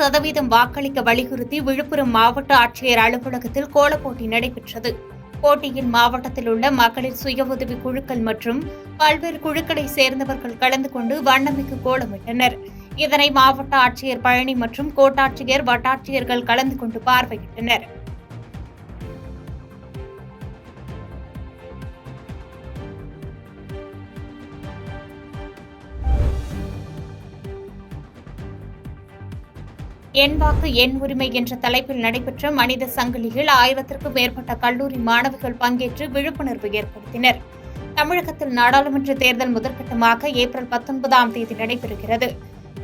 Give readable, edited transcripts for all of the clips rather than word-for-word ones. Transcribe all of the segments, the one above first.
100% வாக்களிக்க வலியுறுத்தி விழுப்புரம் மாவட்ட ஆட்சியர் அலுவலகத்தில் கோலப்போட்டி நடைபெற்றது. போட்டியில் மாவட்டத்தில் உள்ள மகளிர் சுய உதவி குழுக்கள் மற்றும் பல்வேறு குழுக்களைச் சேர்ந்தவர்கள் கலந்து கொண்டு வண்ணமிகு கோலமிட்டனர். இதனை மாவட்ட ஆட்சியர் பழனி மற்றும் கோட்டாட்சியர், வட்டாட்சியர்கள் கலந்து கொண்டு பார்வையிட்டனர். என் வாக்கு என் உரிமை என்ற தலைப்பில் நடைபெற்ற மனித சங்கிலியில் 1000க்கும் மேற்பட்ட கல்லூரி மாணவிகள் பங்கேற்று விழிப்புணர்வு ஏற்படுத்தினர். தமிழகத்தில் நாடாளுமன்ற தேர்தல் முதற்கட்டமாக ஏப்ரல் 19ஆம் தேதி நடைபெறுகிறது.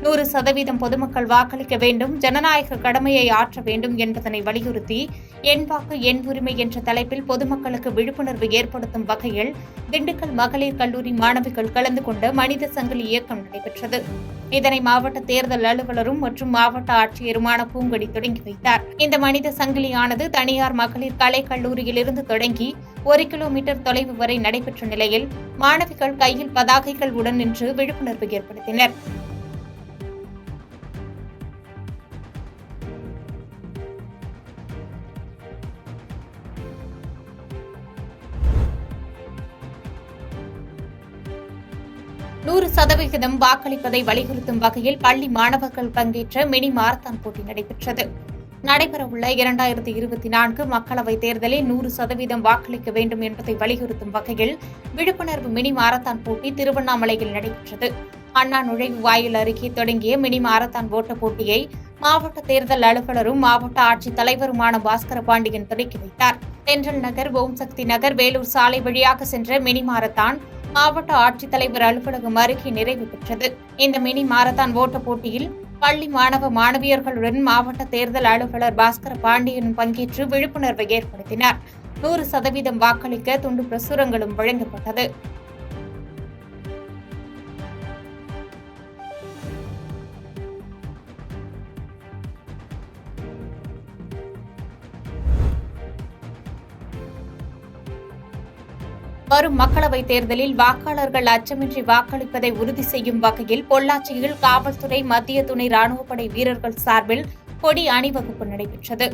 100% பொதுமக்கள் வாக்களிக்க வேண்டும், ஜனநாயக கடமையை ஆற்ற வேண்டும் என்பதனை வலியுறுத்தி என் வாக்கு என் உரிமை என்ற தலைப்பில் பொதுமக்களுக்கு விழிப்புணர்வு ஏற்படுத்தும் வகையில் திண்டுக்கல் மகளிர் கல்லூரி மாணவிகள் கலந்து கொண்ட மனித சங்கிலி இயக்கம் நடைபெற்றது. இதனை மாவட்ட தேர்தல் அலுவலரும் மற்றும் மாவட்ட ஆட்சியருமான பூங்கொடி தொடங்கி வைத்தார். இந்த மனித சங்கிலியானது தனியார் மகளிர் கலை கல்லூரியிலிருந்து தொடங்கி 1 கிலோமீட்டர் தொலைவு வரை நடைபெற்ற நிலையில் மாணவிகள் கையில் பதாகைகள் உடன் நின்று விழிப்புணர்வு ஏற்படுத்தினர். "100% வாக்களிப்பதை வலியுறுத்தும் வகையில் பள்ளி மாணவர்கள் பங்கேற்ற மினி மாரத்தான் போட்டி நடைபெற்றது. நடைபெறவுள்ள 2024 மக்களவைத் தேர்தலில் 100% வாக்களிக்க வேண்டும் என்பதை வலியுறுத்தும் வகையில் விழிப்புணர்வு மினி மாரத்தான் போட்டி திருவண்ணாமலையில் நடைபெற்றது. அண்ணா நுழைவு வாயில் அருகே தொடங்கிய மினி மாரத்தான் ஓட்டப் போட்டியை மாவட்ட தேர்தல் அலுவலரும் மாவட்ட ஆட்சித் தலைவருமான பாஸ்கர பாண்டியன் தொடங்கி வைத்தார். தென்றல் நகர், ஓம் சக்தி நகர், வேலூர் சாலை வழியாக சென்ற மினி மாரத்தான் மாவட்ட ஆட்சித்தலைவர் அலுவலகம் அருகே நிறைவு பெற்றது. இந்த மினி மாரத்தான் ஓட்டப் போட்டியில் பள்ளி மாணவ மாணவியர்களுடன் மாவட்ட தேர்தல் அலுவலர் பாஸ்கர பாண்டியனும் பங்கேற்று விழிப்புணர்வை ஏற்படுத்தினார். 100% வாக்களிக்க துண்டு பிரசுரங்களும் வழங்கப்பட்டது. வரும் மக்களவைத் தேர்தலில் வாக்காளர்கள் அச்சமின்றி வாக்களிப்பதை உறுதி செய்யும் வகையில் பொள்ளாச்சியில் காவல்துறை, மத்திய துணை ராணுவப்படை வீரர்கள் சார்பில் கொடி அணிவகுப்பு நடைபெற்றது.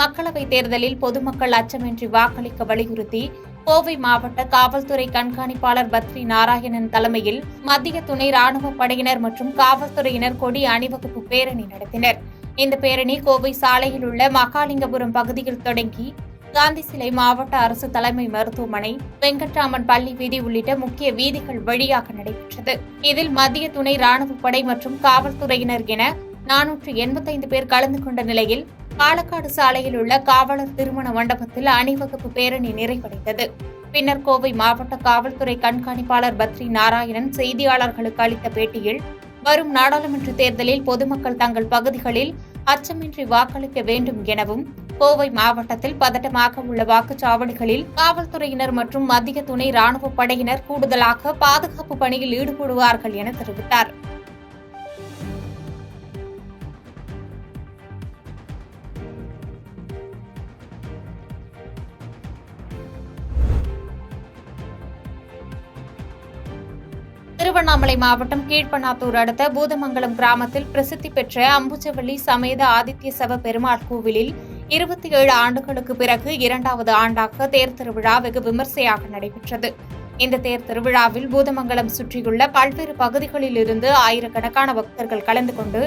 மக்களவைத் தேர்தலில் பொதுமக்கள் அச்சமின்றி வாக்களிக்க வலியுறுத்தி கோவை மாவட்ட காவல்துறை கண்காணிப்பாளர் பத்ரி நாராயணன் தலைமையில் மத்திய துணை ராணுவப் படையினர் மற்றும் காவல்துறையினர் கொடி அணிவகுப்பு பேரணி நடத்தினர். இந்த பேரணி கோவை சாலையில் உள்ள மகாலிங்கபுரம் பகுதியில் தொடங்கி காந்தி சிலை, மாவட்ட அரசு தலைமை மருத்துவமனை, வெங்கட்ராமன் பள்ளி வீதி உள்ளிட்ட முக்கிய வீதிகள் வழியாக நடைபெற்றது. இதில் மத்திய துணை ராணுவப்படை மற்றும் காவல்துறையினர் என 485 பேர் கலந்து கொண்ட நிலையில் பாலக்காடு சாலையில் உள்ள காவலர் திருமண மண்டபத்தில் அணிவகுப்பு பேரணி நிறைவடைந்தது. பின்னர் கோவை மாவட்ட காவல்துறை கண்காணிப்பாளர் பத்ரி நாராயணன் செய்தியாளர்களுக்கு அளித்த பேட்டியில், வரும் நாடாளுமன்ற தேர்தலில் பொதுமக்கள் தங்கள் பகுதிகளில் அச்சமின்றி வாக்களிக்க வேண்டும் எனவும், கோவை மாவட்டத்தில் பதட்டமாக உள்ள வாக்குச்சாவடிகளில் காவல்துறையினர் மற்றும் மத்திய துணை ராணுவப் படையினர் கூடுதலாக பாதுகாப்பு பணியில் ஈடுபடுவார்கள் என தெரிவித்தார். திருவண்ணாமலை மாவட்டம் கீழ்பண்ணாத்தூர் அடுத்த பூதமங்கலம் கிராமத்தில் பிரசித்தி பெற்ற அம்புஜவள்ளி சமேத ஆதித்ய சவ பெருமாள் கோவிலில் 27 ஆண்டுகளுக்கு பிறகு 2வது ஆண்டாக தேர் திருவிழா வெகு விமர்சையாக நடைபெற்றது. இந்த தேர் திருவிழாவில் பூதமங்கலம் சுற்றியுள்ள பல்வேறு பகுதிகளில் இருந்து ஆயிரக்கணக்கான பக்தர்கள் கலந்து கொண்டு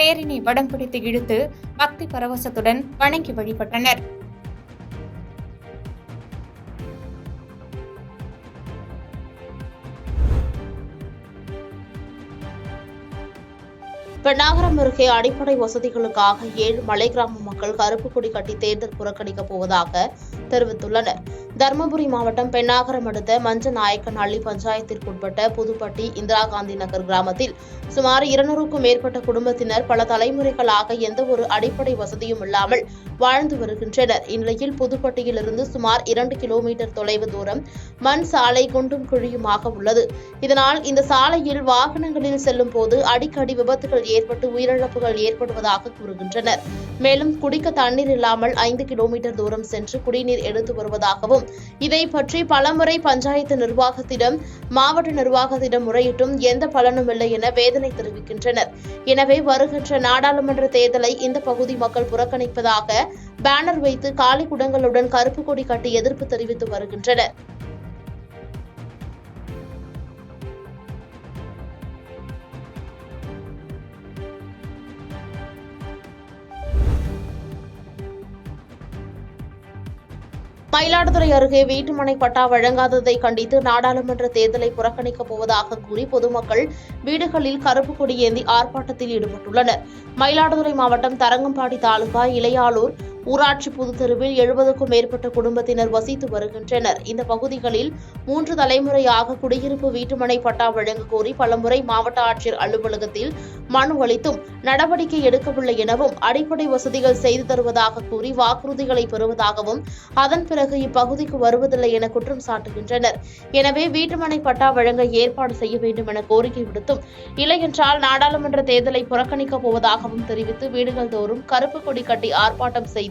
தேரினை வடம் பிடித்து இழுத்து பக்தி பரவசத்துடன் வணங்கி வழிபட்டனர். பெண்ணாகரம் அருகே அடிப்படை வசதிகளுக்காக 7 மலை கிராம மக்கள் கருப்பு கொடி கட்டி தேர்தல் புறக்கணிக்கப் போவதாக தெரிவித்துள்ளனர். தருமபுரி மாவட்டம் பெண்ணாகரம் அடுத்த மஞ்சநாயக்கனஹள்ளி பஞ்சாயத்திற்குட்பட்ட புதுப்பட்டி இந்திரா காந்தி நகர் கிராமத்தில் சுமார் 200க்கும் மேற்பட்ட குடும்பத்தினர் பல தலைமுறைகளாக எந்தவொரு அடிப்படை வசதியும் இல்லாமல் வாழ்ந்து வருகின்றனர். இந்நிலையில் புதுப்பட்டியிலிருந்து சுமார் 2 கிலோமீட்டர் தொலைவு தூரம் மண் சாலை குண்டும் குழியுமாக உள்ளது. இதனால் இந்த சாலையில் வாகனங்களில் செல்லும் போது அடிக்கடி விபத்துகள் ஏற்பட்டு உயிரிழப்புகள் ஏற்படுவதாக கூறுகின்றனர். மேலும் குடிக்க தண்ணீர் இல்லாமல் 5 கிலோமீட்டர் தூரம் சென்று குடிநீர் எடுத்து வருவதாகவும் இதை பற்றி பலமுறை பஞ்சாயத்து நிர்வாகத்திடம் மாவட்ட நிர்வாகத்திடம் முறையிட்டும் எந்த பலனும் இல்லை என வேதனை தெரிவிக்கின்றனர். எனவே வருகின்ற நாடாளுமன்ற தேர்தலை இந்த பகுதி மக்கள் புறக்கணிப்பதாக பேனர் வைத்து காலி குடங்களுடன் கருப்பு கொடி கட்டி எதிர்ப்பு தெரிவித்து வருகின்றனர். மயிலாடுதுறை அருகே வீட்டுமனை பட்டா வழங்காததை கண்டித்து நாடாளுமன்ற தேர்தலை புறக்கணிக்கப் போவதாக கூறி பொதுமக்கள் வீடுகளில் கருப்பு கொடி ஏந்தி ஆர்ப்பாட்டத்தில் ஈடுபட்டுள்ளனர். மயிலாடுதுறை மாவட்டம் தரங்கம்பாடி தாலுகா இளையாளூர் ஊராட்சி புதுத்தெருவில் 70க்கும் மேற்பட்ட குடும்பத்தினர் வசித்து வருகின்றனர். இந்த பகுதிகளில் 3 தலைமுறையாக குடியிருப்பு வீட்டுமனை பட்டா வழங்க கோரி பலமுறை மாவட்ட ஆட்சியர் அலுவலகத்தில் மனு அளித்தும் நடவடிக்கை எடுக்கவில்லை எனவும் அடிப்படை வசதிகள் செய்து தருவதாக கூறி வாக்குறுதிகளை பெறுவதாகவும் அதன் பிறகு இப்பகுதிக்கு வருவதில்லை என குற்றம் சாட்டுகின்றனர். எனவே வீட்டுமனை பட்டா வழங்க ஏற்பாடு செய்ய வேண்டும் என கோரிக்கை விடுத்தும் இல்லையென்றால் நாடாளுமன்ற தேர்தலை புறக்கணிக்கப் போவதாகவும் தெரிவித்து வீடுகள் தோறும் கருப்பு கொடி கட்டி ஆர்ப்பாட்டம் செய்து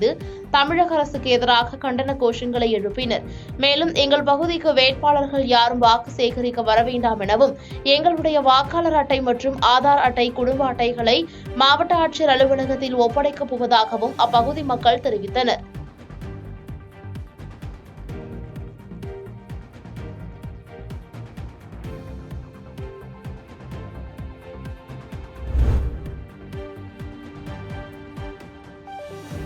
தமிழக அரசுக்கு எதிராக கண்டன கோஷங்களை எழுப்பினர். மேலும் எங்கள் பகுதிக்கு வேட்பாளர்கள் யாரும் வாக்கு சேகரிக்க வர வேண்டாம் எனவும் எங்களுடைய வாக்காளர் அட்டை மற்றும் ஆதார் அட்டை குடும்ப அட்டைகளை மாவட்ட ஆட்சியர் அலுவலகத்தில் ஒப்படைக்கப் போவதாகவும் அப்பகுதி மக்கள் தெரிவித்தனர்.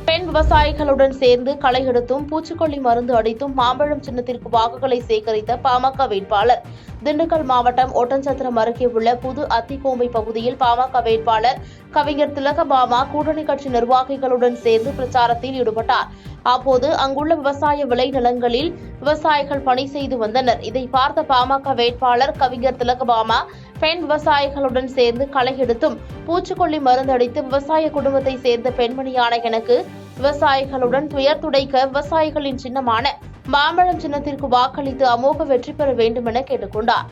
பெண் விவசாயிகளுடன் சேர்ந்து களை எடுத்தும் பூச்சிக்கொல்லி மருந்து அடித்தும் மாம்பழம் சின்னத்திற்கு வாக்குகளை சேகரித்த பாமக வேட்பாளர். திண்டுக்கல் மாவட்டம் ஒட்டன்சத்திரம் அருகே உள்ள புது அத்திக்கோம்பை பகுதியில் பாமக வேட்பாளர் கவிஞர் திலகபாமா கூட்டணி கட்சி நிர்வாகிகளுடன் சேர்ந்து பிரச்சாரத்தில் ஈடுபட்டார். அப்போது அங்குள்ள விவசாய விளைநிலங்களில் விவசாயிகள் பணி செய்து வந்தனர். இதை பார்த்த பாமக வேட்பாளர் கவிஞர் திலகபாமா பெண் விவசாயிகளுடன் சேர்ந்து களை எடுத்தும் பூச்சிக்கொல்லி மருந்து அடித்து விவசாய குடும்பத்தை சேர்ந்த பெண்மணியான எனக்கு விவசாயிகளுடன் துயர் துடைக்க விவசாயிகளின் சின்னமான மாம்பழம் சின்னத்திற்கு வாக்களித்து அமோக வெற்றி பெற வேண்டும் என கேட்டுக் கொண்டார்.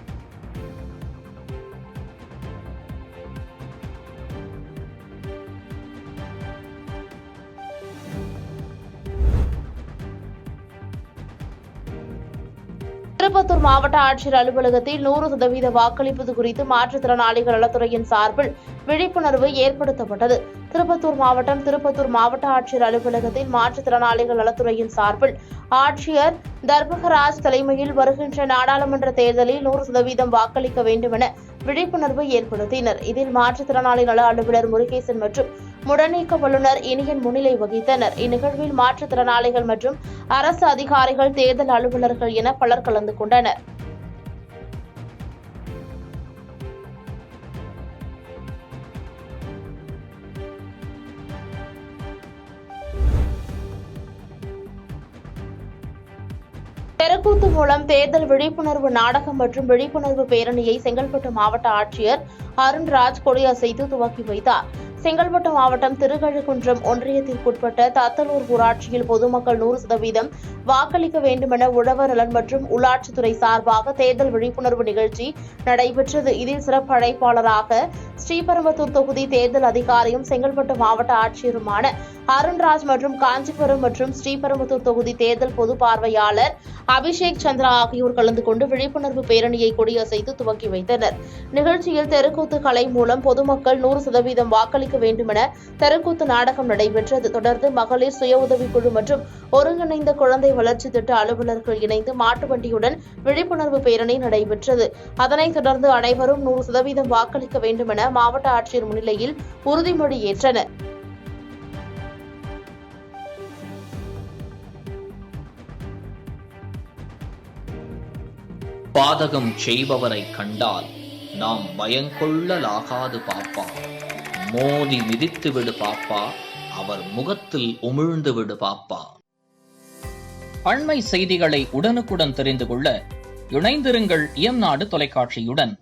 திருப்பத்தூர் மாவட்ட ஆட்சியர் அலுவலகத்தில் 100% வாக்களிப்பது குறித்து மாற்றுத்திறனாளிகள் நலத்துறையின் சார்பில் விழிப்புணர்வு ஏற்படுத்தப்பட்டது. திருப்பத்தூர் மாவட்ட ஆட்சியர் அலுவலகத்தில் மாற்றுத்திறனாளிகள் நலத்துறையின் சார்பில் ஆட்சியர் தர்மகராஜ் தலைமையில் வருகின்ற நாடாளுமன்ற தேர்தலில் 100% வாக்களிக்க வேண்டும் என விழிப்புணர்வு ஏற்படுத்தினர். இதில் மாற்றுத்திறனாளி நல அலுவலர் முருகேசன் மற்றும் முடநீக்க வல்லுநர் இனியன் முன்னிலை வகித்தனர். இந்நிகழ்வில் மாற்றுத்திறனாளிகள் மற்றும் அரசு அதிகாரிகள், தேர்தல் அலுவலர்கள் என பலர் கலந்து கொண்டனர். தெருக்கூத்து மூலம் தேர்தல் விழிப்புணர்வு நாடகம் மற்றும் விழிப்புணர்வு பேரணியை செங்கல்பட்டு மாவட்ட ஆட்சியர் அருண்ராஜ் கொடியசைத்து துவக்கி வைத்தார். செங்கல்பட்டு மாவட்டம் திருக்கழுக்குன்றம் ஒன்றியத்திற்குட்பட்ட தத்தலூர் ஊராட்சியில் பொதுமக்கள் 100% வாக்களிக்க வேண்டுமென உழவர் நலன் மற்றும் உள்ளாட்சித்துறை சார்பாக தேர்தல் விழிப்புணர்வு நிகழ்ச்சி நடைபெற்றது. இதில் சிறப்பு அழைப்பாளராக ஸ்ரீபெரும்புதூர் தொகுதி தேர்தல் அதிகாரியும் செங்கல்பட்டு மாவட்ட ஆட்சியருமான அருண்ராஜ் மற்றும் காஞ்சிபுரம் மற்றும் ஸ்ரீபெரும்புதூர் தொகுதி தேர்தல் பொது பார்வையாளர் அபிஷேக் சந்திரா ஆகியோர் கலந்து கொண்டு விழிப்புணர்வு பேரணியை கொடியசைத்து துவக்கி வைத்தனர். நிகழ்ச்சியில் தெருக்கூத்து கலை மூலம் பொதுமக்கள் 100% வாக்களிக்க வேண்டுமென தெருக்கூத்து நாடகம் நடைபெற்றது. தொடர்ந்து மகளிர் சுய உதவிக்குழு மற்றும் ஒருங்கிணைந்த குழந்தை வளர்ச்சி திட்ட அலுவலர்கள் இணைந்து மாட்டு வண்டியுடன் விழிப்புணர்வு பேரணி நடைபெற்றது. அதனைத் தொடர்ந்து அனைவரும் 100% வாக்களிக்க வேண்டுமென மாவட்ட ஆட்சியர் முன்னிலையில் உறுதிமொழி ஏற்றனர். பாதகம் செய்பவரை கண்டால் நாம் பயங்கொள்ளலாகாது பாப்பா. மோதி மிதித்து விடு பாப்பா, அவர் முகத்தில் உமிழ்ந்து விடு பாப்பா. அண்மை செய்திகளை உடனுக்குடன் தெரிந்து கொள்ள இணைந்திருங்கள் இயம்நாடு தொலைக்காட்சியுடன்.